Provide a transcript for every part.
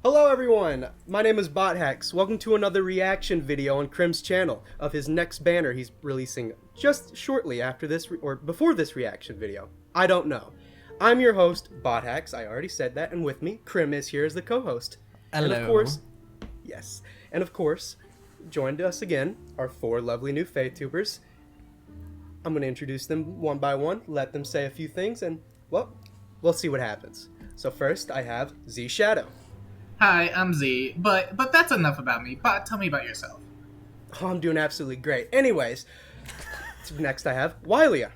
Hello everyone, my name is BotHex. Welcome to another reaction video on Crim's channel of his next banner he's releasing just shortly after this, or before this reaction video. I don't know. I'm your host, BotHex, I already said that, and with me, Crim is here as the co-host. Hello. And of course, yes, and of course, joined us again are four lovely new FaTubers. I'm going to introduce them one by one, let them say a few things, and, well, we'll see what happens. So first, I have Z Shadow. Hi, I'm Z, but that's enough about me. But tell me about yourself. Oh, I'm doing absolutely great. Anyways, next I have Wylia.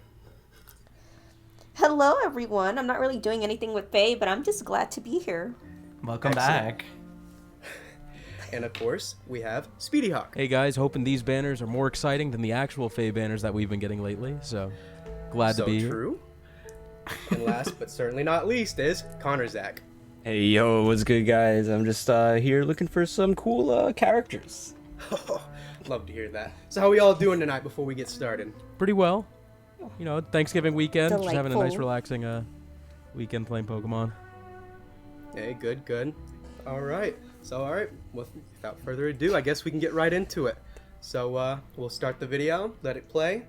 Hello, everyone. I'm not really doing anything with Faye, but I'm just glad to be here. Welcome Excellent. back. And of course, we have Speedy Hawk. Hey guys, hoping these banners are more exciting than the actual Faye banners that we've been getting lately, so glad to be here. True. And last but certainly not least is Connor Zach. Hey yo, what's good guys? I'm just here looking for some cool characters. Love to hear that. So how we all doing tonight before we get started? Pretty well. You know, Thanksgiving weekend, just having a nice Delightful. relaxing weekend playing Pokemon. Hey, good. Alright, without further ado, I guess we can get right into it. So we'll start the video, let it play,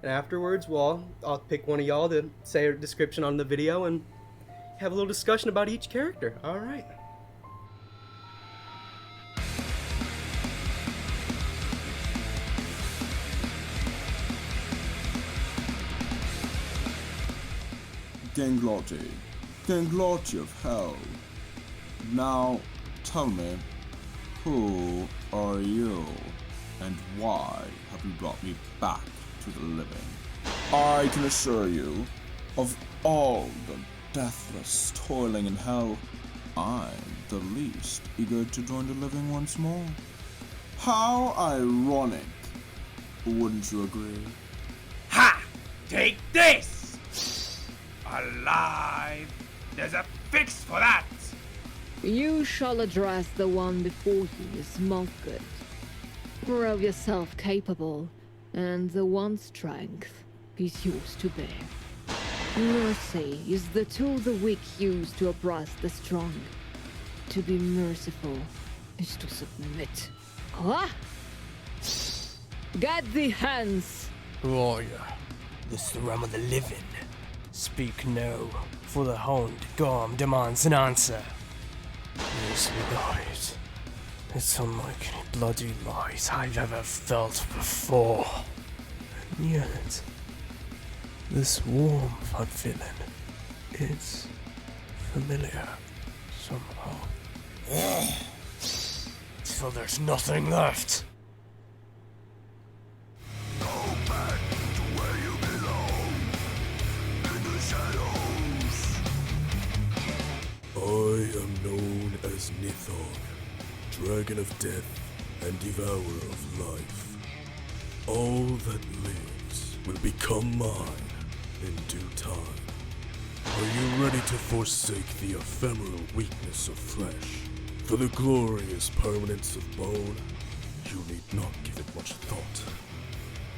and afterwards I'll pick one of y'all to say a description on the video and have a little discussion about each character. Alright. Ganglotti of hell. Now, tell me, who are you, and why have you brought me back to the living? I can assure you, of all the deathless toiling in hell, I'm the least eager to join the living once more. How ironic, wouldn't you agree? Ha! Take this! Alive! There's a fix for that! You shall address the one before you is good. Prove yourself capable, and the one strength is yours to bear. Mercy is the tool the weak use to oppress the strong. To be merciful is to submit. Ah! Get thee hence! Who are you? This is the realm of the living. Speak no, for the Hound Gorm demands an answer. Yes, lies. It's unlike any bloody lies I've ever felt before. And yet, this warm blood feeling is familiar somehow. Till there's nothing left. Go back to where you belong, in the shadows. I am known as Nithog, Dragon of Death and Devourer of Life. All that lives will become mine in due time. Are you ready to forsake the ephemeral weakness of flesh for the glorious permanence of bone? You need not give it much thought.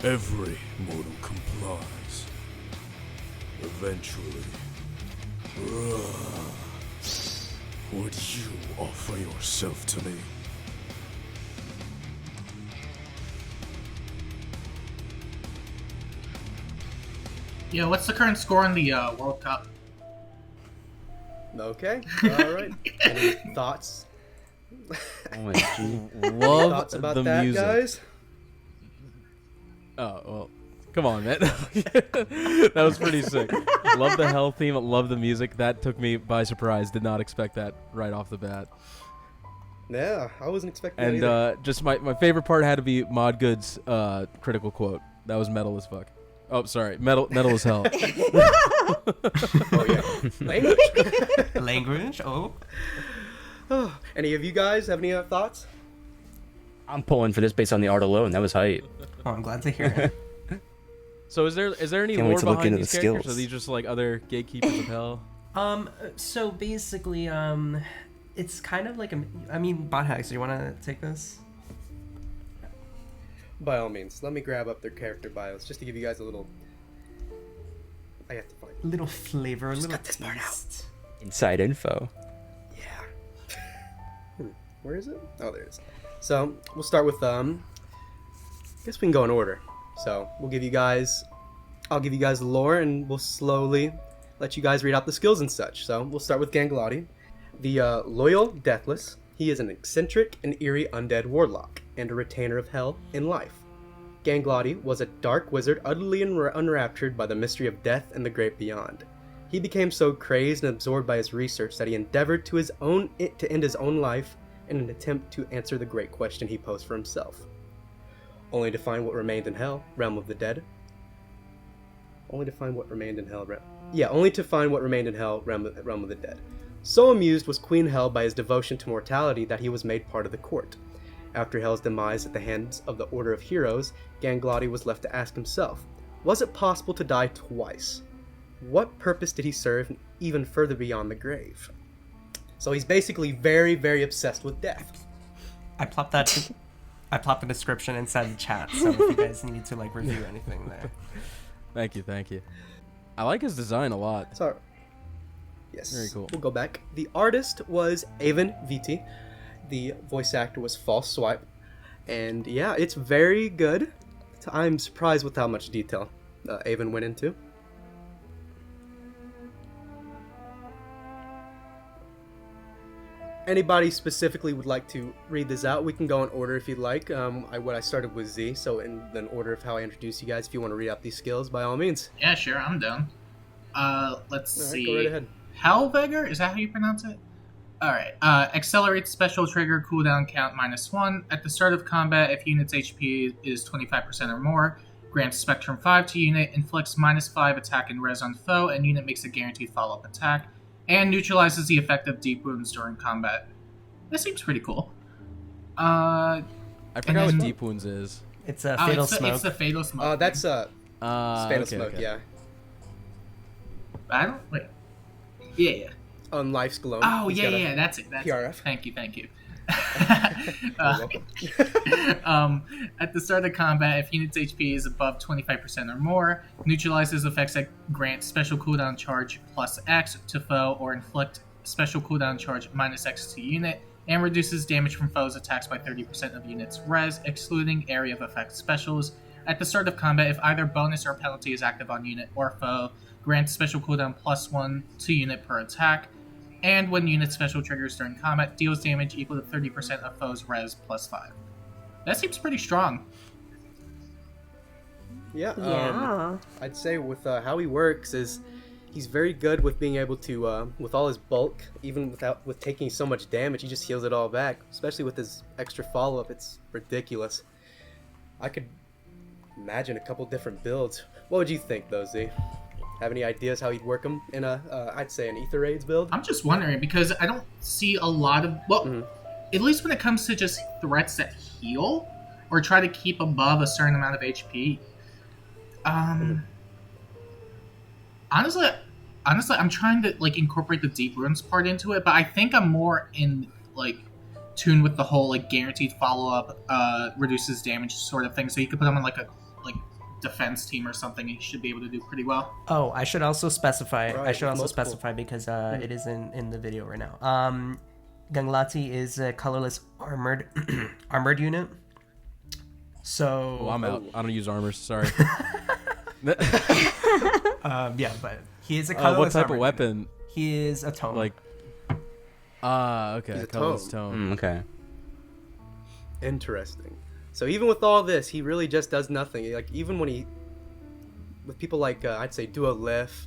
Every mortal complies. Eventually. Would you offer yourself to me? Yeah, what's the current score in the World Cup? Okay, alright. Any thoughts? Love Thoughts about the that, music. guys? Oh, well, come on, man. That was pretty sick. Love the hell theme, love the music. That took me by surprise. Did not expect that right off the bat. Yeah, I wasn't expecting And that either. just my favorite part had to be Mod Good's critical quote. That was metal as fuck. Oh, sorry, metal as hell. Oh yeah, language. Language? Oh. Oh, any of you guys have any other thoughts? I'm pulling for this based on the art alone. That was hype. Oh, I'm glad to hear it. So is there any Can't wait lore to look behind into these the characters? skills. Are these just like other gatekeepers of hell? So basically, it's kind of like BotHex, do you want to take this? By all means, let me grab up their character bios just to give you guys a little. I have to find it. Little flavor, a Just little cut this part out. taste. Inside info. Yeah. Where is it? Oh, there it is. So we'll start with I guess we can go in order. So I'll give you guys the lore, and we'll slowly let you guys read out the skills and such. So we'll start with Ganglotti, the loyal deathless. He is an eccentric and eerie undead warlock and a retainer of hell in life. Ganglotti was a dark wizard utterly unraptured by the mystery of death and the great beyond. He became so crazed and absorbed by his research that he endeavored to end his own life in an attempt to answer the great question he posed for himself. Only to find what remained in hell, realm of the dead. Only to find what remained in hell, realm of the dead. So amused was Queen Hell by his devotion to mortality that he was made part of the court. After Hell's demise at the hands of the Order of Heroes, Ganglotti was left to ask himself, was it possible to die twice? What purpose did he serve even further beyond the grave? So he's basically very, very obsessed with death. I plopped the description inside the chat, so if you guys need to like review anything there. Thank you. I like his design a lot. Sorry. Yes. Very cool. We'll go back. The artist was Avon Viti. The voice actor was False Swipe. And yeah, it's very good. I'm surprised with how much detail Avon went into. Anybody specifically would like to read this out, we can go in order if you'd like. I started with Z, so in the order of how I introduce you guys, if you want to read out these skills, by all means. Yeah, sure, I'm down. Let's see. Go right ahead. Hellvegger, is that how you pronounce it? Alright, accelerates special trigger cooldown count -1. At the start of combat, if unit's HP is 25% or more, grants Spectrum 5 to unit, inflicts -5 attack and res on foe, and unit makes a guaranteed follow-up attack, and neutralizes the effect of deep wounds during combat. That seems pretty cool. I forgot what deep wounds is. It's a fatal smoke. It's the fatal smoke. That's fatal smoke, okay. yeah. I don't wait. Yeah. On Life's Glow. Oh, yeah, that's it. PRF. Thank you. At the start of combat, if unit's HP is above 25% or more, neutralizes effects that grant special cooldown charge +X to foe or inflict special cooldown charge -X to unit, and reduces damage from foes' attacks by 30% of unit's res, excluding area of effect specials. At the start of combat, if either bonus or penalty is active on unit or foe, grants special cooldown +1 to unit per attack. And when unit special triggers during combat, deals damage equal to 30% of foe's res +5. That seems pretty strong. Yeah. I'd say with how he works is he's very good with being able to, with all his bulk, even with taking so much damage, he just heals it all back. Especially with his extra follow-up, it's ridiculous. I could imagine a couple different builds. What would you think, though, Z? Have any ideas how he'd work them in I'd say an Ether Raids build? I'm just wondering, because I don't see a lot of, at least when it comes to just threats that heal, or try to keep above a certain amount of HP. Honestly, I'm trying to, like, incorporate the Deep Runes part into it, but I think I'm more in, like, tune with the whole, like, guaranteed follow-up, reduces damage sort of thing, so you could put them on, like, a defense team or something, and you should be able to do pretty well. Oh, I should also specify. Right, specify because it is in the video right now. Ganglotti is a colorless armored unit. So I'm out. I don't use armors. Sorry. Yeah, but he is a colorless. What type of weapon? Unit. He is a tome. Like. Okay. He's a colorless tome. Okay. Interesting. So even with all this, he really just does nothing. Like, even when with people like, I'd say Duolith,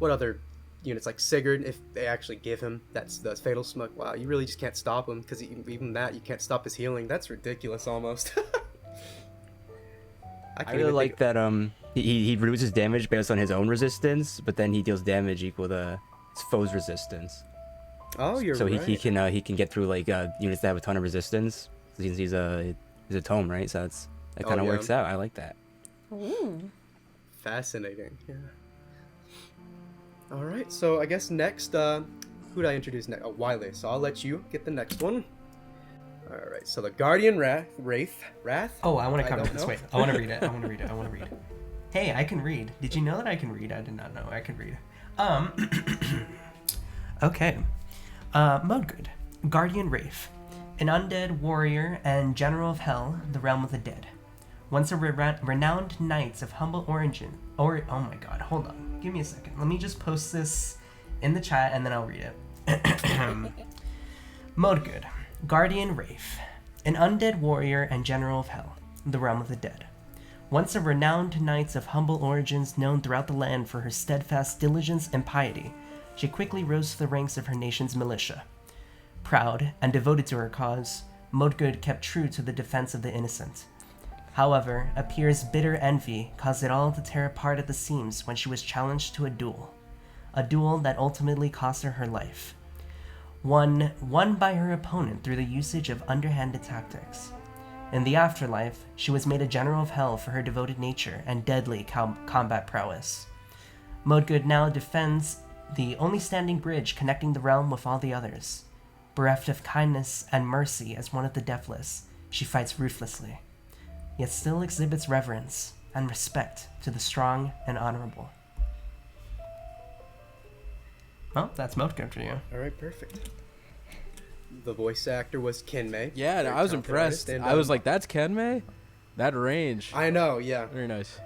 what other units, like Sigurd, if they actually give him that fatal smoke, wow, you really just can't stop him, because even that, you can't stop his healing. That's ridiculous, almost. I really like that, he reduces damage based on his own resistance, but then he deals damage equal to his foe's resistance. Oh, you're right. So he can get through, like, units that have a ton of resistance, since he's a tome, right? So that kind of works out. I like that. Ooh. Fascinating. Yeah. All right. So I guess next, who did I introduce next? Oh, Wiley. So I'll let you get the next one. All right. So the Guardian Wraith. Oh, I want to cover this. Wait, I want to read it. I want to read it. Hey, I can read. Did you know that I can read? I did not know I can read. Okay. Mode good. Guardian Wraith. An undead warrior and general of hell, the realm of the dead. Once a renowned knight of humble origin. Oh my god, hold on. Give me a second. Let me just post this in the chat and then I'll read it. Modgood, Guardian Wraith. An undead warrior and general of hell, the realm of the dead. Once a renowned knight of humble origins known throughout the land for her steadfast diligence and piety, she quickly rose to the ranks of her nation's militia. Proud and devoted to her cause, Modgood kept true to the defense of the innocent. However, Apir's bitter envy caused it all to tear apart at the seams when she was challenged to a duel that ultimately cost her her life. Won by her opponent through the usage of underhanded tactics. In the afterlife, she was made a general of hell for her devoted nature and deadly combat prowess. Modgood now defends the only standing bridge connecting the realm with all the others. Bereft of kindness and mercy as one of the deathless, she fights ruthlessly, yet still exhibits reverence and respect to the strong and honorable. Well, that's Modgood for you. All right, perfect. The voice actor was Kenmei. Yeah, no, I was impressed. I was like, that's Kenmei? That range. I know, yeah. Very nice.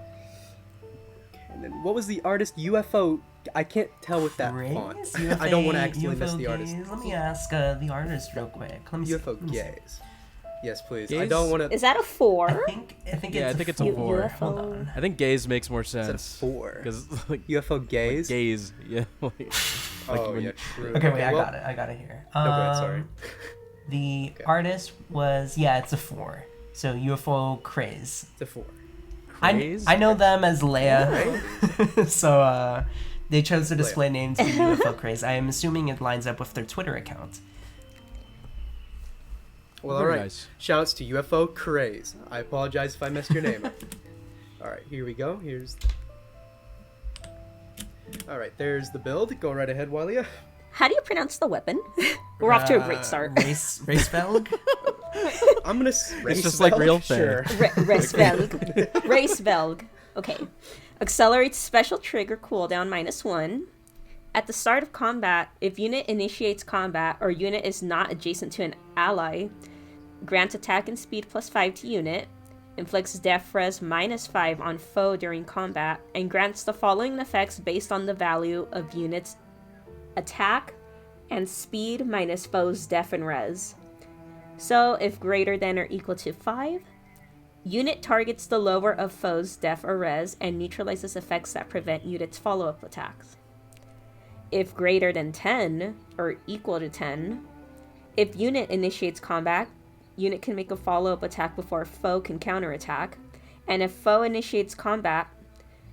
And then what was the artist? UFO. I can't tell with that font. I don't want to accidentally miss the artist. Let me ask the artist real quick. Let me UFO see. Gaze. Yes, please. Gaze? I don't want to. Is that a 4? I think it's a 4. Hold on. I think gaze makes more sense. It's a 4. Because like UFO gaze. Like gaze, yeah. Oh yeah, true. Okay, wait, I got it here. No, go ahead, sorry. The artist was it's a 4. So UFO Craze. It's a 4. I know them as Leia. So they chose to display names in UFO Craze. I am assuming it lines up with their Twitter account. Well, all right. Nice. Shouts to UFO Craze. I apologize if I messed your name up. All right, here we go. All right, there's the build. Go right ahead, Walia. How do you pronounce the weapon? We're off to a great start. Racevelg? I'm gonna. It's just like real thing. Sure. Racevelg. Racevelg. Okay. Accelerates special trigger cooldown -1. At the start of combat, if unit initiates combat or unit is not adjacent to an ally, grants attack and speed +5 to unit, inflicts def res -5 on foe during combat, and grants the following effects based on the value of unit's attack and speed minus foe's def and res. So, if greater than or equal to 5, unit targets the lower of foe's def or res and neutralizes effects that prevent unit's follow-up attacks. If greater than 10, or equal to 10, if unit initiates combat, unit can make a follow-up attack before foe can counterattack, and if foe initiates combat,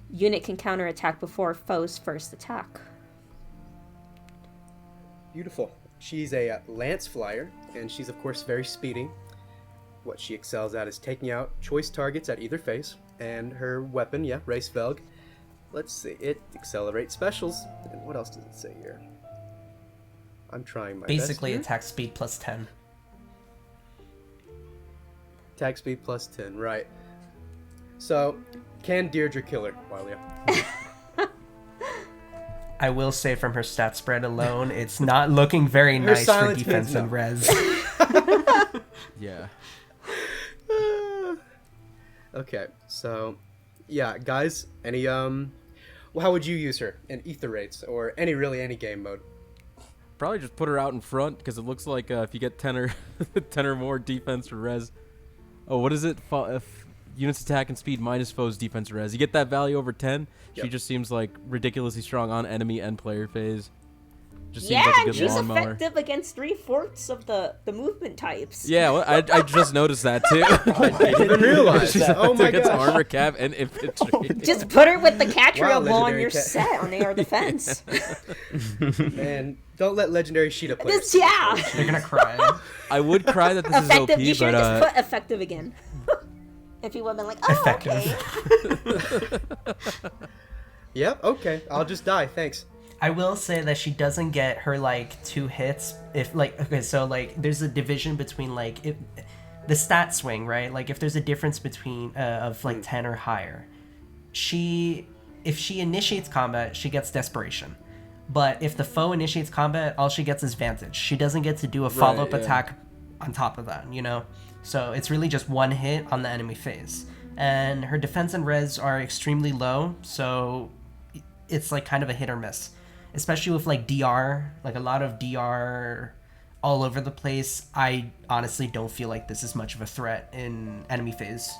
unit can counterattack before foe's first attack. Beautiful. She's a lance flyer, and she's of course very speedy. What she excels at is taking out choice targets at either face, and her weapon, Racevelg. Let's see, it accelerates specials. And what else does it say here? I'm trying my Basically, best. attack speed +10. Attack speed +10, right. So, can Deirdre kill her, Walia? I will say from her stat spread alone, it's not looking very nice for defense and res. Yeah. Okay, so guys, any how would you use her in ether raids or any game mode? Probably just put her out in front because it looks like if you get 10 or more defense or res. Oh, what is it? If units attack and speed minus foe's defense or res. You get that value over 10. Yep. She just seems like ridiculously strong on enemy and player phase. Just seems like a good she's lawnmower. effective against 3/4 of the movement types. Yeah, well, I just noticed that too. I didn't even realize that. Oh my gosh. gosh. Armor cap and infantry. Just put her with the Catriel bow on legendary your set on AR defense. And don't let legendary Sheeta play. They're gonna cry. I would cry that this effective. is You OP, should but have just put effective again. If you would have been like, effective. Okay. Yep, okay. I'll just die, thanks. I will say that she doesn't get her 2 hits if there's a division between the stat swing, right? Like if there's a difference between of 10 or higher, if she initiates combat, she gets desperation. But if the foe initiates combat, all she gets is vantage. She doesn't get to do a follow-up attack on top of that, you know? So it's really just one hit on the enemy phase. And her defense and res are extremely low, so it's like kind of a hit or miss. Especially with like DR, like a lot of DR all over the place. I honestly don't feel like this is much of a threat in enemy phase.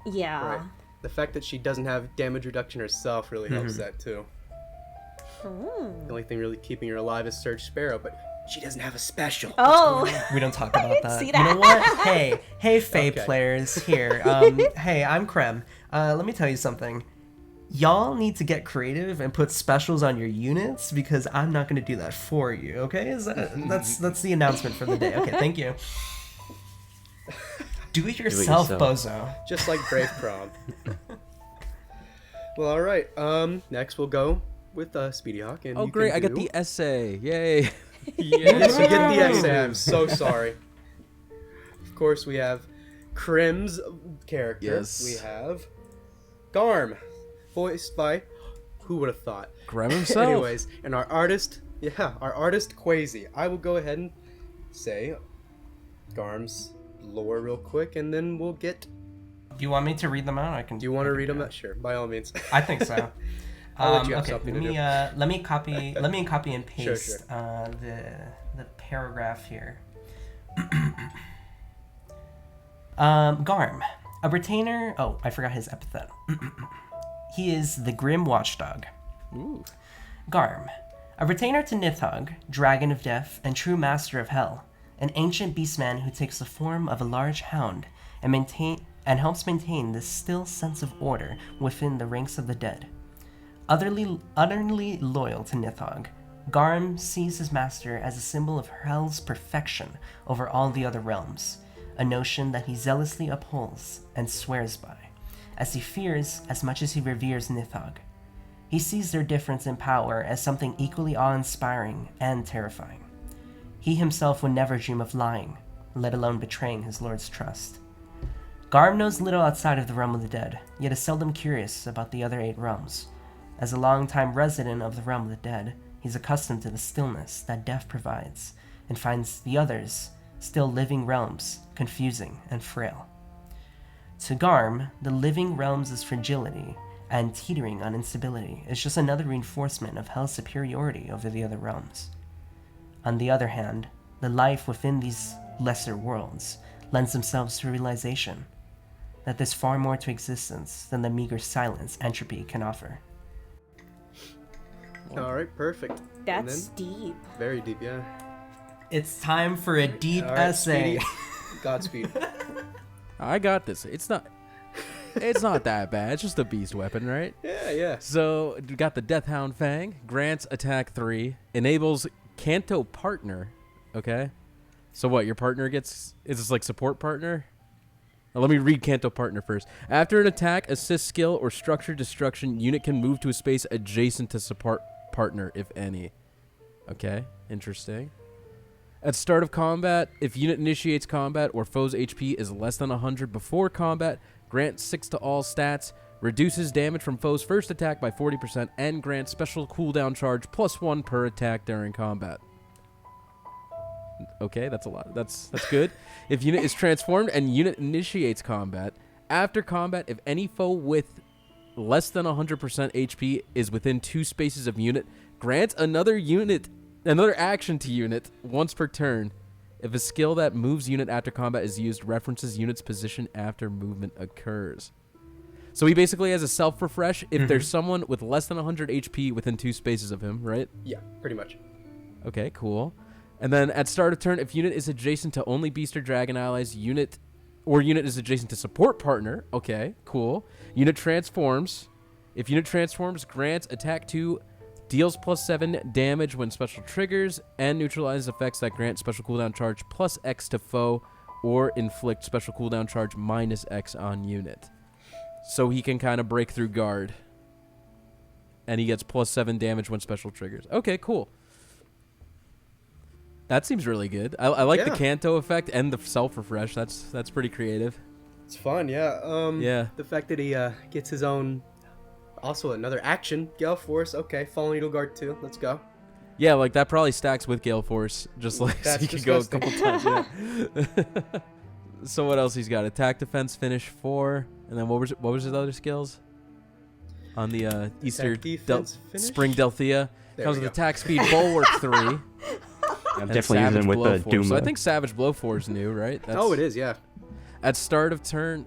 Yeah. Right. The fact that she doesn't have damage reduction herself really helps that too. The only thing really keeping her alive is Surge Sparrow, but she doesn't have a special. Oh. We don't talk about that. See You that? know what? Hey, Fae Okay. players here. Hey, I'm Krem. Let me tell you something. Y'all need to get creative and put specials on your units because I'm not going to do that for you. Okay? That's the announcement for the day. Okay, thank you. Do it yourself, bozo. Just like Brave Prom. Well, all right. Next we'll go with Speedy Hawk, and Oh, you great! can I got do- the essay. Yay! Yes, you get the essay. I'm so sorry. Of course, we have Krim's character. Yes. We have Garm, voiced by who would have thought? Graham himself. Anyways, and our artist, Quasi. I will go ahead and say Garm's lore real quick, and then we'll get. Do you want me to read them out? I can. Do you want to read them? Sure, by all means. I think so. I'll let you have okay, something let to me do. let me copy and paste Sure. The paragraph here. Garm, a retainer. Oh, I forgot his epithet. He is the Grim Watchdog. Ooh. Garm, a retainer to Nithog, Dragon of Death and true master of Hell, an ancient beastman who takes the form of a large hound and helps maintain this still sense of order within the ranks of the dead. Utterly loyal to Nithog, Garm sees his master as a symbol of Hell's perfection over all the other realms, a notion that he zealously upholds and swears by, as he fears as much as he reveres Nithog. He sees their difference in power as something equally awe-inspiring and terrifying. He himself would never dream of lying, let alone betraying his lord's trust. Garm knows little outside of the realm of the dead, yet is seldom curious about the other 8 realms. As a long-time resident of the realm of the dead, he's accustomed to the stillness that death provides, and finds the others, still living realms, confusing and frail. To Garm, the living realms' fragility and teetering on instability is just another reinforcement of Hell's superiority over the other realms. On the other hand, the life within these lesser worlds lends themselves to a realization that there's far more to existence than the meager silence entropy can offer. All right, perfect. And That's then- deep. Very deep, yeah. It's time for a deep All right, essay. Speedy. Godspeed. I got this. It's not that bad. It's just a beast weapon, right? Yeah. So we got the Deathhound Fang. Grants attack 3. Enables Canto Partner. Okay. So what? Your partner gets? Is this like support partner? Now, let me read Canto Partner first. After an attack, assist skill, or structure destruction, unit can move to a space adjacent to support partner, if any. Okay. Interesting. At start of combat, if unit initiates combat or foe's HP is less than 100 before combat, grant 6 to all stats, reduces damage from foe's first attack by 40%, and grants special cooldown charge +1 per attack during combat. Okay, that's a lot. That's good. If unit is transformed and unit initiates combat, after combat, if any foe with less than 100% HP is within 2 spaces of unit, grant another action to unit once per turn. If a skill that moves unit after combat is used, references unit's position after movement occurs. So he basically has a self-refresh if there's someone with less than 100 HP within 2 spaces of him, right? Yeah, pretty much. Okay, cool. And then at start of turn, if unit is adjacent to only beast or dragon allies, unit is adjacent to support partner. Okay, cool. Unit transforms. If unit transforms, grants attack 2, deals +7 damage when special triggers, and neutralizes effects that grant special cooldown charge +X to foe, or inflict special cooldown charge -X on unit. So he can kind of break through guard. And he gets +7 damage when special triggers. Okay, cool. That seems really good. I like the Canto effect and the self-refresh. That's pretty creative. It's fun, yeah. Yeah. The fact that he gets his own, also another action, Gale Force. Okay, Fallen Needle Guard 2. Let's go. Yeah, like that probably stacks with Gale Force, just like so That's you could go a disgusting. couple times. Yeah. So what else he's got? Attack, defense, finish 4, and then what was his other skills? On the Easter defense, finish? Spring Delthea There comes we with go. attack, speed, bulwark 3. I'm and definitely Savage using with Blow the 4. Doom. So I think Savage Blow 4 is new, right? Oh, it is, yeah. At start of turn,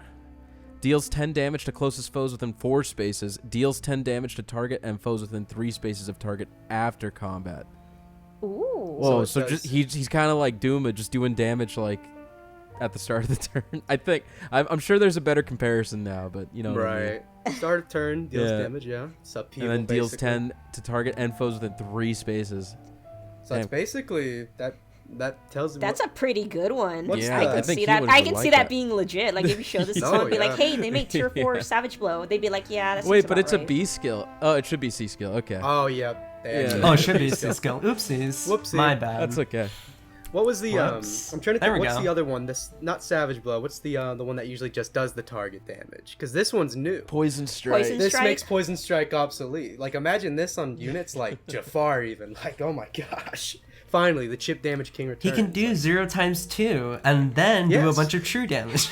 deals 10 damage to closest foes within 4 spaces. Deals 10 damage to target and foes within 3 spaces of target after combat. Ooh. Whoa, So so it just does- he's kind of like Doom, just doing damage like at the start of the turn. I think I'm sure there's a better comparison now, but you know. what I mean. Right. Start of turn, deals Yeah. damage, yeah. It's upheaval, And then deals basically. 10 to target and foes within 3 spaces. So that's Damn. basically that tells me. That's a pretty good one. What's Yeah, I that? can I think see he that. would I can like see that that. being legit. Like if you show this to Oh, someone, be like, yeah. "Hey, they make tier 4 Yeah. Savage Blow." They'd be like, "Yeah, that's Wait, but it's a B skill. Oh, it should be C skill. Okay. Oh yeah. They Yeah. actually Oh, it made should be a a skill. Oopsies. Whoopsie. My bad. That's okay. What was the Whoops. I'm trying to There think. we What's go. the other one? This not Savage Blow. What's the one that usually just does the target damage? Because this one's new. Poison Strike. Poison This Strike? makes Poison Strike obsolete. Like imagine this on units like Jafar even. Like oh my gosh. Finally, the chip damage king He returns. can do 0 times 2 and then do a Yes. bunch of true damage.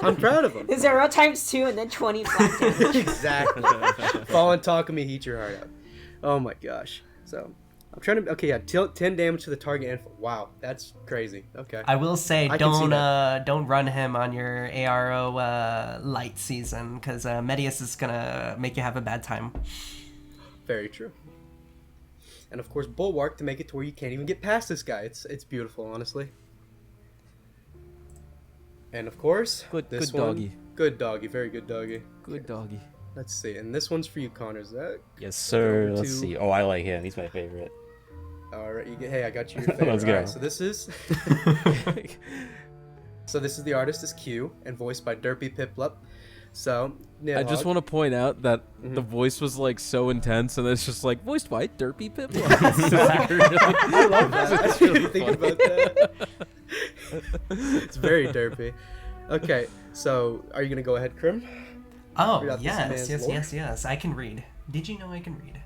I'm proud of him. 0 times 2 and then 20 flat damage. Exactly. Fall on talk of me, heat your heart out. Oh my gosh. So I'm trying to. Okay, yeah, 10 damage to the target. And wow, that's crazy. Okay. I will say, I can see don't run him on your ARO light season, because Medius is gonna make you have a bad time. Very true. And of course, Bulwark to make it to where you can't even get past this guy. It's beautiful, honestly. And of course, Good- this good one, doggy. Good doggy, very good doggy. Good doggy. Let's see, and this one's for you, Connor. Zach. Yes, sir. Go Let's to- see. Oh, I like him. He's my favorite. All right, you get. Hey, I got you. Your favorite. Let's go. All right, so this is. So this is the artist is Q and voiced by Derpy Piplup. So I just Nidhogg- want to point out that Mm-hmm. the voice was like so intense, and it's just like voiced by Derpy Pip. I love that. I didn't really think about that. It's very derpy. Okay, so are you gonna go ahead, Krim? Oh, Read out this man's lore? yes. I can read. Did you know I can read?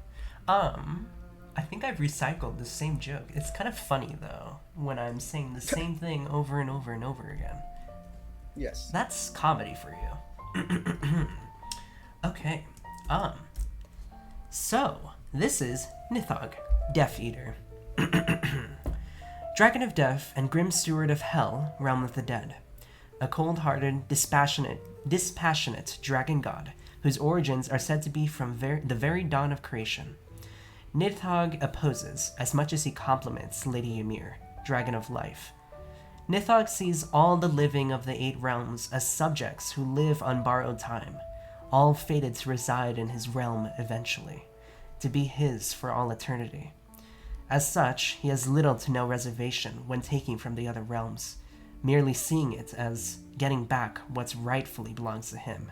I think I've recycled the same joke. It's kind of funny, though, when I'm saying the same thing over and over and over again. Yes. That's comedy for you. Okay. So, this is Nidhogg, Death Eater. Dragon of Death and Grim Steward of Hell, Realm of the Dead. A cold-hearted, dispassionate dragon god, whose origins are said to be from the very dawn of creation. Nidhogg opposes, as much as he compliments, Lady Ymir, Dragon of Life. Nidhogg sees all the living of the 8 realms as subjects who live on borrowed time, all fated to reside in his realm eventually, to be his for all eternity. As such, he has little to no reservation when taking from the other realms, merely seeing it as getting back what rightfully belongs to him.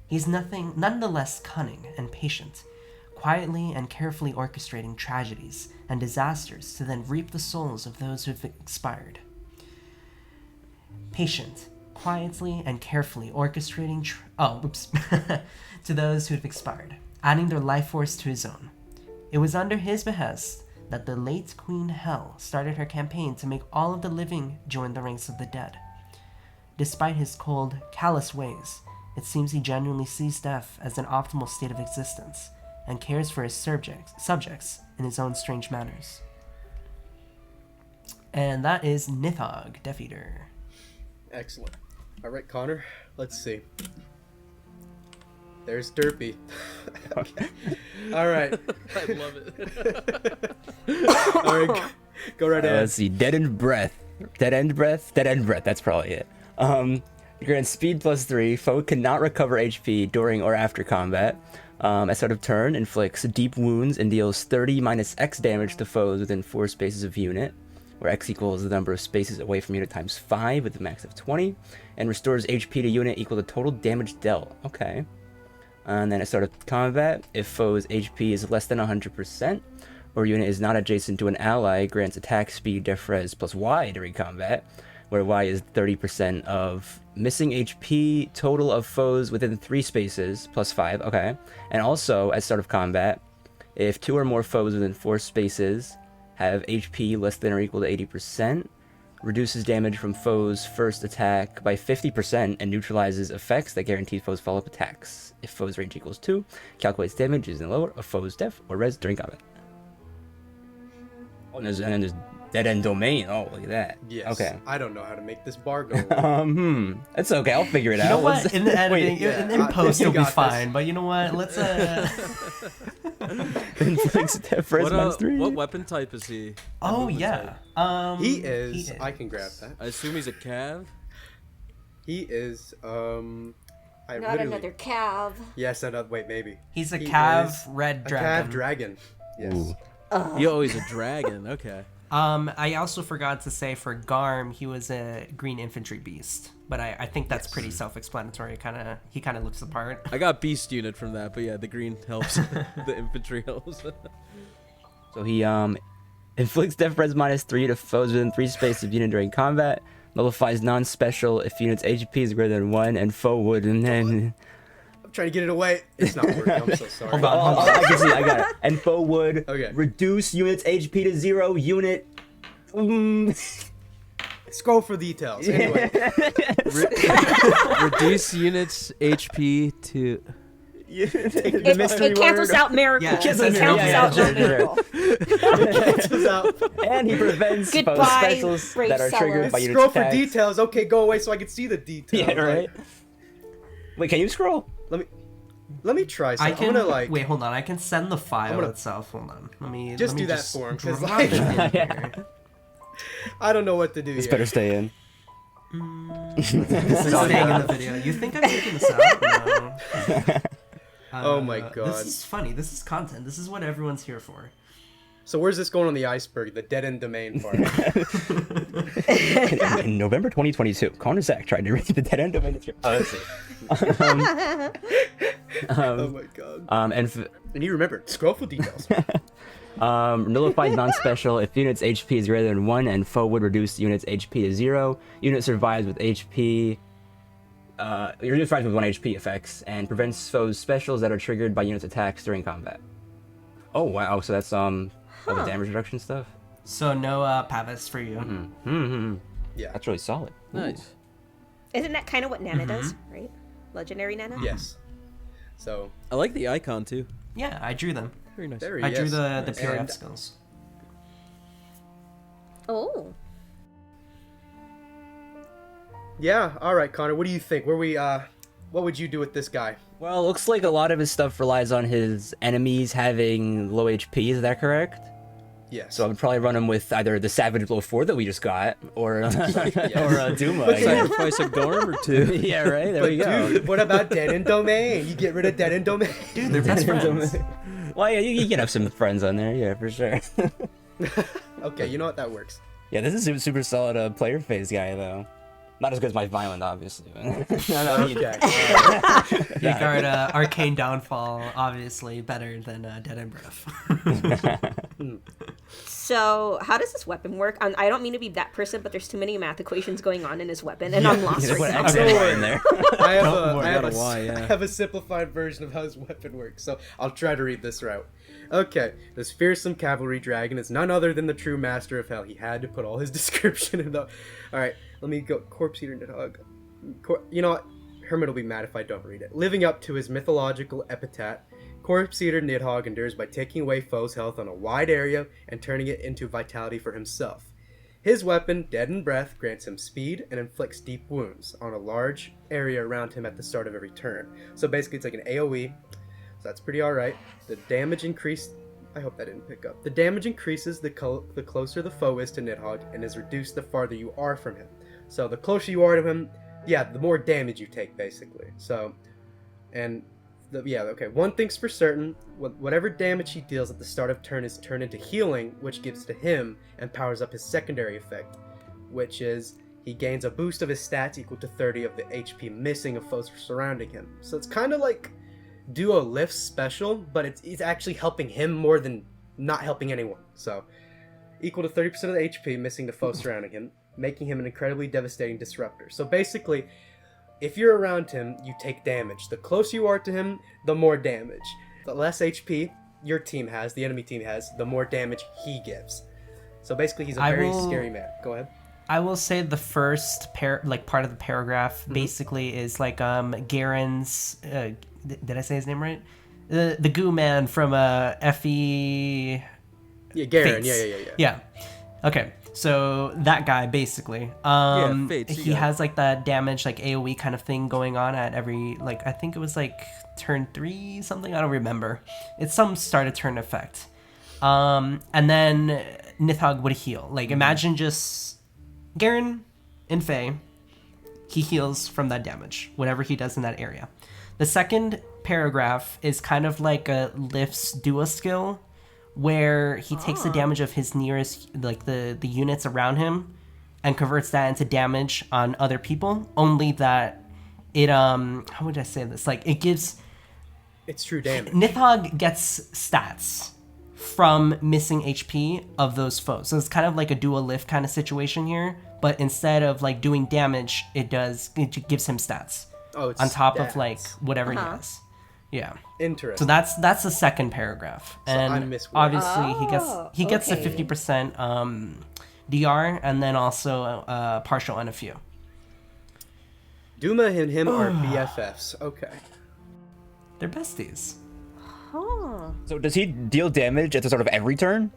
He's none the less cunning and patient, quietly and carefully orchestrating tragedies and disasters to then reap the souls of those who've expired. Patient, quietly and carefully orchestrating to those who've expired, adding their life force to his own. It was under his behest that the late Queen Hel started her campaign to make all of the living join the ranks of the dead. Despite his cold, callous ways, it seems he genuinely sees death as an optimal state of existence, and cares for his subjects in his own strange manners. And that is Nidhogg, Death Eater. Excellent. All right, Connor. Let's see. There's Derpy. Okay. All right. I love it. All right, go right ahead. Let's see. Dead End Breath. That's probably it. Grants speed +3. Foe cannot recover HP during or after combat. At start of turn, inflicts deep wounds and deals 30 minus X damage to foes within 4 spaces of unit, where X equals the number of spaces away from unit times 5 with a max of 20, and restores HP to unit equal to total damage dealt. Okay. And then at start of combat, if foe's HP is less than 100%, or unit is not adjacent to an ally, grants attack speed, def res plus Y during combat, where Y is 30% of missing HP total of foes within 3 spaces plus 5. Okay. And also at start of combat, If 2 or more foes within 4 spaces have HP less than or equal to 80%, reduces damage from foes' first attack by 50% and neutralizes effects that guarantee foes' follow-up attacks. If foes' range equals 2, calculates damage using the lower of foes' def or res during combat. Oh, and then there's Dead End Domain. Oh, look at that. Yes. Okay. I don't know how to make this bar go away. That's okay. I'll figure it out. You know what? In the editing, yeah, in post, you it'll be got this. fine. But you know what? Let's Inflicts def res minus 3. What weapon type is he? Oh Movement yeah. type? He is. I can grab that. I assume he's a cav. He is. I Not literally. another cav. Yes, another. Wait, maybe. He's a He cav is red A dragon. cav dragon. Yes. Ooh. Yo, he's a dragon. Okay. I also forgot to say for Garm, he was a green infantry beast, but I think that's pretty self-explanatory. He kind of looks the part. I got beast unit from that, but yeah, the green helps. The infantry helps. So he inflicts def res minus 3 to foes within 3 spaces of unit during combat. Nullifies non-special if unit's HP is greater than 1, and foe would. And then I'm trying to get it away. It's not working. I'm so sorry. Hold on. I can see. I got it. And foe would Okay. reduce unit's HP to 0. Unit. Scroll for details. Anyway. Reduce units HP to. It cancels out miracle. Yeah, It cancels cancels out out miracle. miracle. Cancels out. And he prevents foe Goodbye, specials brave that are triggered seller. by unit Scroll for attacks. details. Okay, go away so I can see the details. Yeah, right. Wait, can you scroll? Let me try. I I'm can gonna like. wait. Hold on. I can send the file gonna- itself. Hold on. Let me Just let me do that for him, 'cause, drop like- it in here. I don't know what to do This here. better stay in. This is staying in the video. You think I'm making this up? No. Oh my God. This is funny. This is content. This is what everyone's here for. So where's this going on the iceberg? The dead end domain part. In November 2022, Connor Zach tried to read the dead end domain. Oh, let's see. Oh my God. And you remember, scroll for details. Nullifies non-special if unit's HP is greater than 1 and foe would reduce unit's HP to 0. Unit survives with HP. Unit survives with 1 HP effects and prevents foes specials that are triggered by unit's attacks during combat. Oh wow, so that's all the damage reduction stuff. So no Pavis for you. Yeah. That's really solid. Nice. Isn't that kind of what Nana does, right? Legendary Nana? Yes. So I like the icon too. Yeah, I drew them. Very nice. there he I is. drew the And- PRF skills. Oh. Yeah. All right, Connor. What do you think? What would you do with this guy? Well, it looks like a lot of his stuff relies on his enemies having low HP, is that correct? Yes. So I would probably run him with either the Savage Blow 4 that we just got, or Duma. I guess. Sacrifice a Gorm or two. Yeah, right, there But we go. dude, what about dead end domain? You get rid of dead end domain. Dude, they're best friends. Well, yeah, you can have some friends on there, yeah, for sure. Okay, you know what? That works. Yeah, this is super solid player phase guy, though. Not as good as my Violent, obviously. Okay. You guard Arcane Downfall, obviously better than Dead End Breath. So, how does this weapon work? I don't mean to be that person, but there's too many math equations going on in his weapon, and I'm lost Put right now. X and Y in there. I have worry, I have got a Y, yeah. I have a simplified version of how his weapon works, so I'll try to read this route. Okay, this fearsome cavalry dragon is none other than the true master of hell. He had to put all his description in the... Alright, let me go. Corpse Eater Nidhogg. You know what? Hermit will be mad if I don't read it. Living up to his mythological epithet, Corpse Eater Nidhogg endures by taking away foes' health on a wide area and turning it into vitality for himself. His weapon, Deadened Breath, grants him speed and inflicts deep wounds on a large area around him at the start of every turn. So basically it's like an AoE, so that's pretty alright. The damage increase... I hope that didn't pick up. The damage increases the closer the foe is to Nidhogg and is reduced the farther you are from him. So the closer you are to him, yeah, the more damage you take, basically. So, and... okay, one thing's for certain, whatever damage he deals at the start of turn is turned into healing, which gives to him and powers up his secondary effect, which is he gains a boost of his stats equal to 30 of the HP missing of foes surrounding him. So it's kind of like Duo Lift's special, but it's actually helping him more than not helping anyone. So, equal to 30% of the HP missing the foes surrounding him, making him an incredibly devastating disruptor. So basically, if you're around him, you take damage. The closer you are to him, the more damage. The less HP, your team has, the enemy team has, the more damage he gives. So basically, he's a I very will- scary man. Go ahead. I will say the first part of the paragraph basically is like Garen's. Did I say his name right? The goo man from FE. Yeah, Garen. Fates. Yeah. Yeah. Okay. So that guy basically, Fates, you he got it. has like that damage, like AOE kind of thing going on at every, like, I think it was like turn 3 something. I don't remember. It's some start of turn effect. And then Nithog would heal. Like, imagine just Garen and Faye. He heals from that damage, whatever he does in that area. The second paragraph is kind of like a lifts duo skill, where he takes the damage of his nearest, like the units around him, and converts that into damage on other people. Only that it how would I say this? Like, it gives It's true damage. Nithog gets stats from missing HP of those foes. So it's kind of like a dual lift kind of situation here, but instead of like doing damage, it gives him stats Oh, it's on top of like stats. whatever he has. Yeah. Interesting. So that's the second paragraph, and I misread. obviously he gets the okay. 50% DR, and then also partial NFU. Duma and him are BFFs. Okay. They're besties. Huh. So does he deal damage at the start of every turn?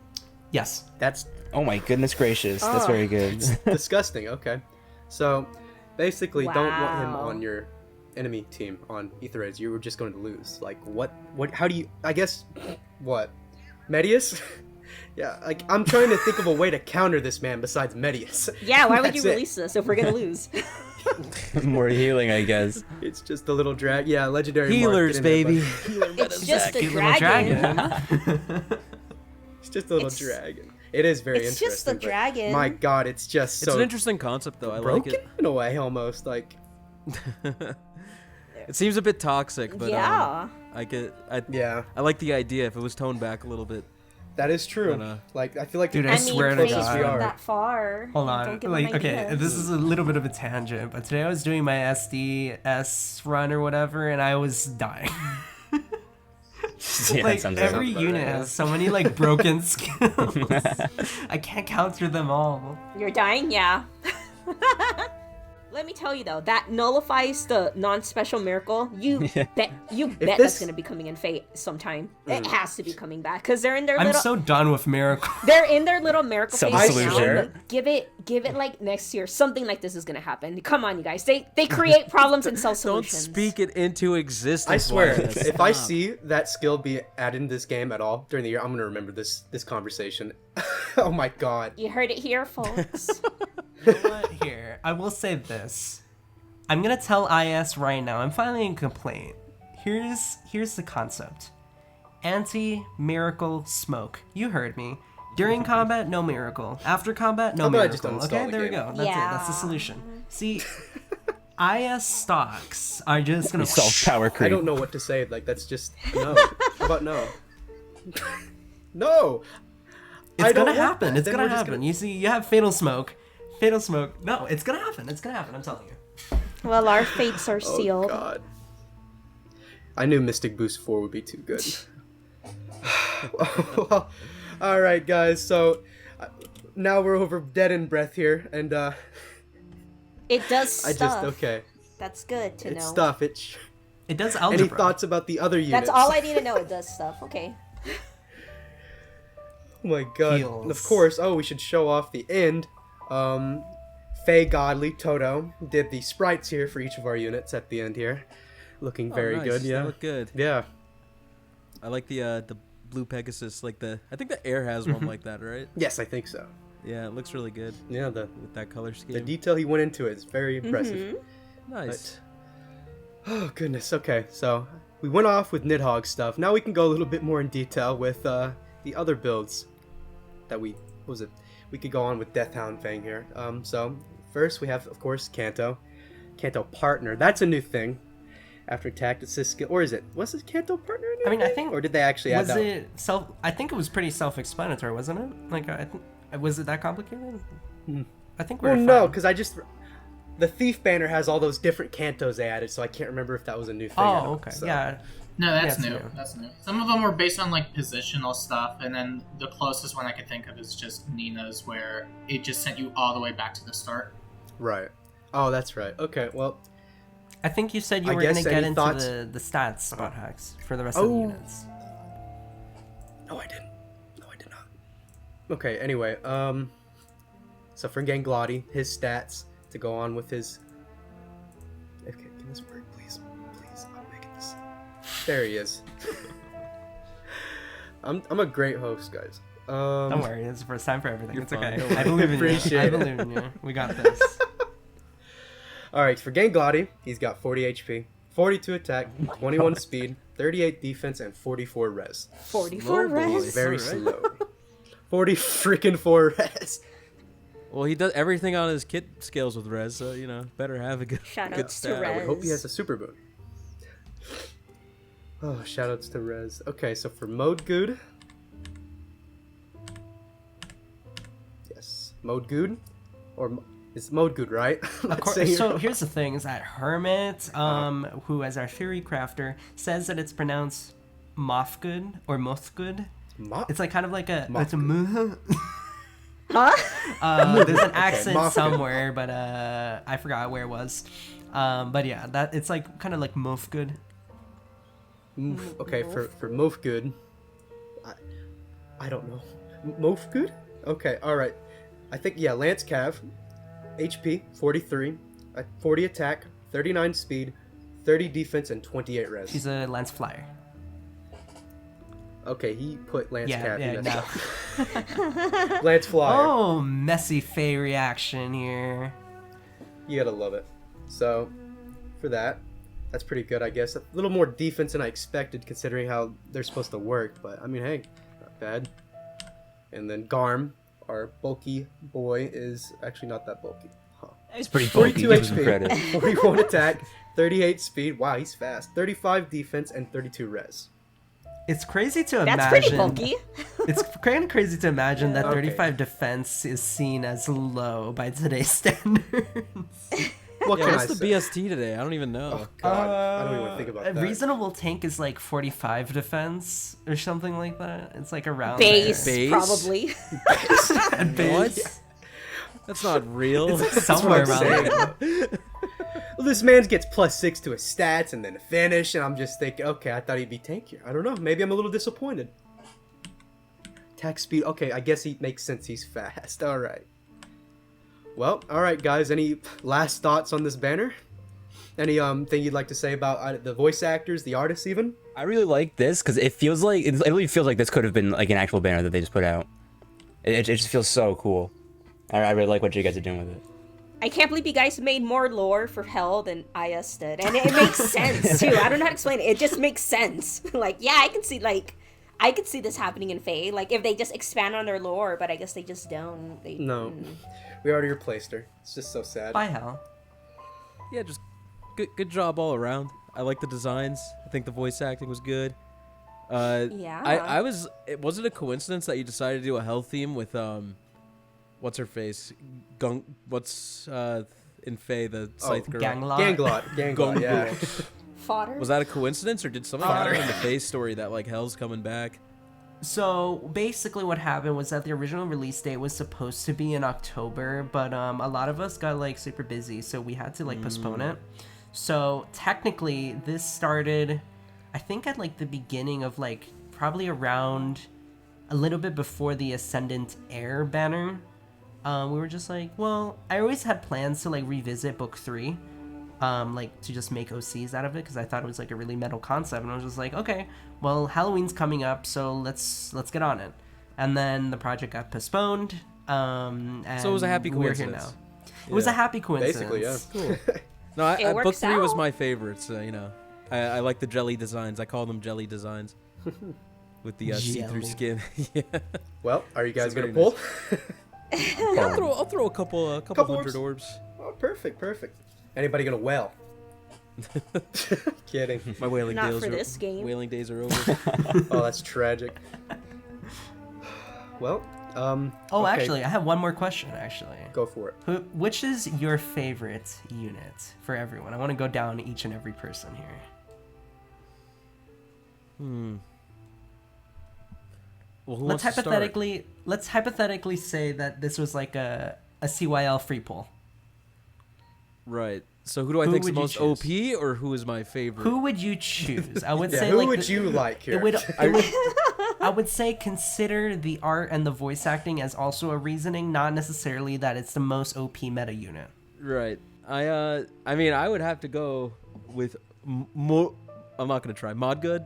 Yes. That's Oh my goodness gracious, that's very good. disgusting. Okay. So basically, don't want him Wow. on your enemy team on Aethereds. You were just going to lose. Like, what? How do you? I guess, what? Medius? Yeah, like, I'm trying to think of a way to counter this man besides Medius. Yeah, why would you That's it. release this if we're gonna lose? More healing, I guess. It's just a little drag. Yeah, legendary mark, Healers, get in there, baby. bud. It's just a Cute little dragon. It's just a little It's- dragon. It is very It's interesting. just a but dragon. My God, it's just It's so an interesting concept, though. I broken like it. in a way, almost like. It seems a bit toxic, but Yeah. Yeah, I like the idea if it was toned back a little bit. that is true. But, Like, I feel like Dude, I I swear to mean, closest Faye's we God. are. not that far. Hold Don't on. give Like, him okay, ideas. this is a little bit of a tangent, but today I was doing my SDS run or whatever, and I was dying. Yeah, Like, sounds every right. unit has so many, like, broken skills. I can't counter them all. You're dying, yeah. Let me tell you though, that nullifies the non-special miracle. You bet that's this- gonna be coming in Fate sometime. It has to be coming back because they're in their I'm little. so done with Miracle. They're in their little miracle phase right now. Self-solution. But give it like next year. Something like this is gonna happen. Come on, you guys. They create problems and sell Don't solutions. speak it into existence. I swear, Wyatt. if I Stop. see that skill be added in this game at all during the year, I'm gonna remember this conversation. Oh my God. You heard it here, folks. But here, I will say this. I'm gonna tell IS right now. I'm filing a complaint. Here's the concept. Anti-miracle smoke. You heard me. During combat, no miracle. After combat, no How about I just miracle. uninstall Okay, the there we game? go. That's it. That's the Yeah. solution. See, IS stocks are just gonna Solve power creep. I don't know what to say. Like, that's just no. How about no? No. It's I don't gonna want happen. that. It's Then gonna we're just happen. You see, you have fatal smoke. Fatal smoke. No, it's gonna happen. It's gonna happen. I'm telling you. Well, our fates are Oh sealed. God. I knew Mystic Boost 4 would be too good. Well, all right, guys. So now we're over Dead in Breath here, and It does I stuff. just okay. That's good to It's know. stuff. It does Any algebra. thoughts about the other units? That's all I need to know. It does stuff. Okay. Oh my God. Heals. And of course, we should show off the end. Faye Godly Toto did the sprites here for each of our units at the end here. Looking very nice. good, They yeah. look good. Yeah. I like the blue Pegasus. Like I think the Air has one like that, right? Yes, I think so. Yeah, it looks really good Yeah, with that color scheme. the detail he went into it is very impressive. Nice. Oh goodness. Okay, so we went off with Nidhogg stuff. Now we can go a little bit more in detail with the other builds that we could go on with Deathhound Fang here. So first we have, of course, Kanto Partner. That's a new thing. After attack, assist skill, or was it Kanto Partner? I mean, I think. Or did they actually add Was that? it self? I think it was pretty self-explanatory, wasn't it? Like, was it that complicated? I think we're Well, no, fine. because I just the thief banner has all those different cantos they added, so I can't remember if that was a new thing. or Oh, not, okay. so. Yeah. No, that's Yeah, new. it's new. That's new. Some of them were based on like positional stuff, and then the closest one I could think of is just Nina's, where it just sent you all the way back to the start. Right. Oh, that's right. Okay, well, I think you said you I were going to guess get any into thoughts? the stats, Spot Hacks, for the rest of the Oh. units. no, I didn't. No, I did not. Okay, anyway, so for Ganglotti, his stats to go on with his... Okay, can this work, please? Please, I'm making this... There he is. I'm a great host, guys. Don't worry, it's the first time for everything. You're It's fine, okay. don't worry. I believe in you. Appreciate I it. believe in you. We got this. Alright, for Ganglotti, he's got 40 HP, 42 attack, 21 speed, 38 defense, and 44 res. 44 boy. res. Very Alright. slow. 40 freaking 4 res. Well, he does everything on his kit scales with res, so better have a good Shoutouts good to stat. Rez. I would hope he has a super boon. Oh, shoutouts to Rez. Okay, so for Mode Good. Yes, Mode Good, or it's Mode Good, right? Of course. So here's the thing: is that Hermit, who as our theory crafter, says that it's pronounced Mothgood or Mothgood. It's like kind of like a. It's a Huh? there's an accent Mothgood. somewhere, but I forgot where it was. But yeah, that it's like kind of like Mothgood. Okay, for Mof Good, I don't know. Mof Good? Okay, all right. I think Lance Cav, HP 43, 40 attack, 39 speed, 30 defense, and 28 res. He's a lance flyer. Okay, he put Lance Cav. Yeah, in no. that. Lance Flyer. Oh, messy Faye reaction here. You gotta love it. So, for that, that's pretty good, I guess. A little more defense than I expected, considering how they're supposed to work. But I mean, hey, not bad. And then Garm, our bulky boy, is actually not that bulky. Huh. He's pretty bulky. 42 Give him some HP, credit. 41 attack, 38 speed. Wow, he's fast. 35 defense and 32 res. It's crazy to imagine. That's pretty bulky. It's kind of crazy to imagine that Okay. 35 defense is seen as low by today's standards. What Yeah, can what's I the say? BST today? I don't even know. Oh god, I don't even want to think about A that. reasonable tank is like 45 defense or something like that. It's like around Base, Base? probably. there. Base. What? That's not real. It's like That's somewhere what I'm around saying. there. Well, this man gets +6 to his stats and then a finish, and I'm just thinking, okay, I thought he'd be tankier. I don't know. Maybe I'm a little disappointed. Attack speed. Okay, I guess he makes sense. He's fast. All right. Well, all right, guys. Any last thoughts on this banner? Any thing you'd like to say about the voice actors, the artists, even? I really like this because it feels like it really feels like this could have been like an actual banner that they just put out. It just feels so cool. I really like what you guys are doing with it. I can't believe you guys made more lore for Hell than IS did, and it makes sense too. I don't know how to explain it. It just makes sense. Like, yeah, I can see this happening in Fae. Like, if they just expand on their lore, but I guess they just don't. No, we already replaced her. It's just so sad. Bye, Hal. Yeah, just good job all around. I like the designs. I think the voice acting was good. Yeah. I was. Was it a coincidence that you decided to do a hell theme with what's her face? What's in Faye the scythe girl? Ganglot. Ganglot, yeah. Fodder. Was that a coincidence, or did something happen in the Faye story that like hell's coming back? So basically what happened was that the original release date was supposed to be in October, but a lot of us got like super busy, so we had to like postpone it. So technically this started, I think at like the beginning of like probably around a little bit before the Ascendant Air banner. We were just like, well, I always had plans to like revisit book 3. Like to just make OCs out of it because I thought it was like a really metal concept, and I was just like, okay, well, Halloween's coming up, so let's get on it. And then the project got postponed. And So it was a happy we're here coincidence. now. It was a happy coincidence. Basically, yeah. Cool. No, It book works 3 was out. my favorite. So I like the jelly designs. I call them jelly designs. With the see-through Jelly. skin. Yeah. Well, are you guys So gonna very pull? I'll throw a couple Couple hundred orbs? orbs. Oh, perfect. Anybody gonna wail? Kidding. My whaling Not days for are this game. Whaling days are over. Oh, that's tragic. Well, Oh, okay. actually, I have one more question. Actually, Go for it. which is your favorite unit for everyone? I want to go down each and every person here. Well, who Let's wants to start? hypothetically say that this was like a CYL free poll. Right. So who do I Who think is would the you most choose? OP, or who is my favorite? Who would you choose? I would Yeah, say who like would you like here? I would say consider the art and the voice acting as also a reasoning, not necessarily that it's the most OP meta unit. Right. I mean, I would have to go with I'm not gonna try Modgood.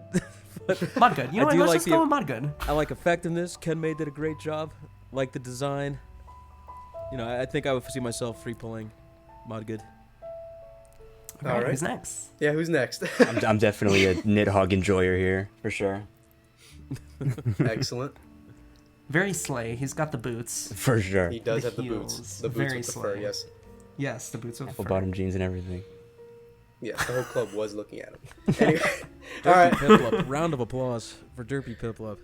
Modgood. You know I what? do Let's like just the- go with Modgood. I like effectiveness. Ken May did a great job. Like the design. You know, I think I would see myself free pulling Modgood. All right. Who's next? Yeah, who's next? I'm definitely a Nidhogg enjoyer here, for sure. Excellent. Very slay. He's got the boots. For sure. He does The have the boots. heels. The boots Very with the fur, slay. yes. Yes, the boots with Apple fur. bottom jeans and everything. Yes, the whole club was looking at him. Anyway, all right. Piplup. Round of applause for Derpy Piplup.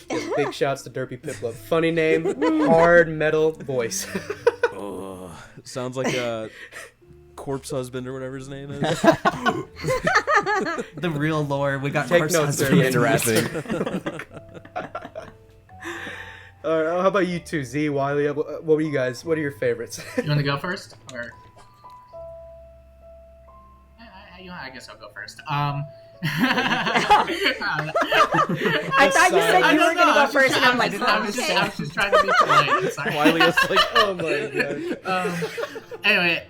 Yes, big shouts to Derpy Piplup. Funny name, hard metal voice. Oh, sounds like a corpse husband or whatever his name is. The real lore. We got Take corpse notes, husband. sir. Into rapping. All right, how about you two, Z, Wiley? What were you guys? What are your favorites? You want to go first, or I guess I'll go first. I thought you said I you don't were gonna know, go I was first, just- and I'm like, I was okay. just trying to be polite. I'm sorry. Wiley was like, Oh my god. Anyway,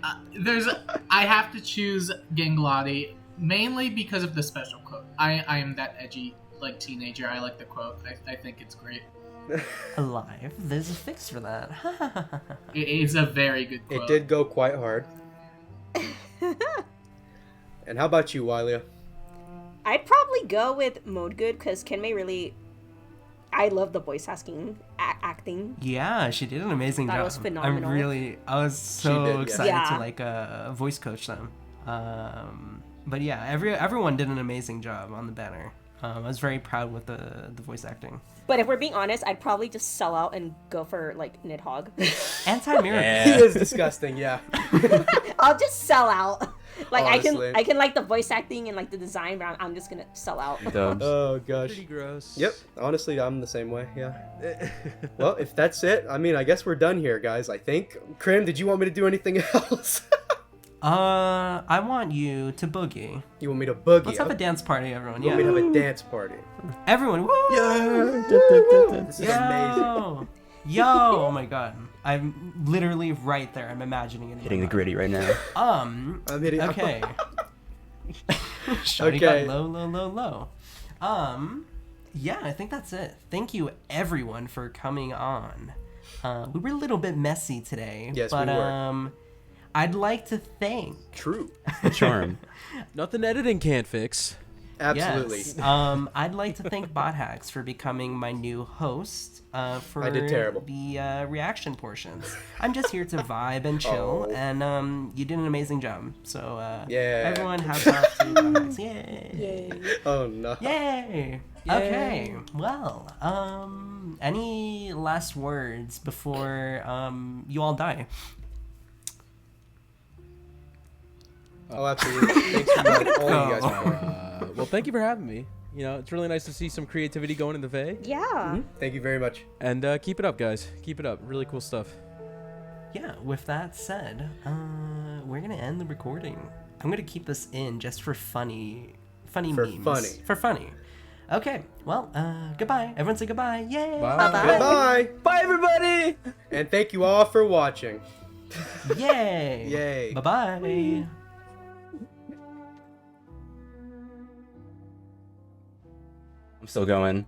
I have to choose Ganglotti mainly because of the special quote. I am that edgy like teenager. I like the quote. I think it's great. Alive. There's a fix for that. It's a very good quote. It did go quite hard. And how about you, Wiley? I'd probably go with Mode Good because Kenmei really. I love the voice acting. Yeah, she did an amazing That job. was phenomenal. I was so did, yeah. excited Yeah. to like voice coach them. But yeah, everyone did an amazing job on the banner. I was very proud with the voice acting. But if we're being honest, I'd probably just sell out and go for like Nidhogg. Anti-miracle. He is disgusting, yeah. I'll just sell out. Like Honestly. I can like the voice acting and like the design, but I'm just gonna sell out. Dubs. Oh gosh. pretty gross. Yep. Honestly, I'm the same way. Yeah. Well, if that's it, I mean, I guess we're done here, guys. I think. Krim, did you want me to do anything else? I want you to boogie. You want me to boogie? Let's have a dance party, everyone. You Yeah, want me to have a dance party? everyone. Woo! This is amazing. Yo! Yo! Oh my god. I'm literally right there. I'm imagining it. in my Hitting the mind. gritty right now. I'm hitting. Okay. Shawty Okay. got low. Yeah, I think that's it. Thank you, everyone, for coming on. We were a little bit messy today. Yes, but, we were. I'd like to thank. True. Charm. Nothing editing can't fix. Absolutely. Yes. I'd like to thank BotHacks for becoming my new host for I did terrible. the reaction portions. I'm just here to vibe and chill, Oh. and you did an amazing job. So Yeah. everyone hats off to BotHacks. Yay! Oh no. Yay! Okay. Well, any last words before you all die? Oh, absolutely. Thanks for all you guys for. Well, thank you for having me. You know, it's really nice to see some creativity going in the Vey. Yeah. Thank you very much. And keep it up, guys. Keep it up. Really cool stuff. Yeah, with that said, we're gonna end the recording. I'm gonna keep this in just for funny For memes. funny. For funny. Okay, well, goodbye. Everyone say goodbye. Yay! Bye. Goodbye. Bye, everybody! And thank you all for watching. Yay! Yay. Bye-bye. I'm still going.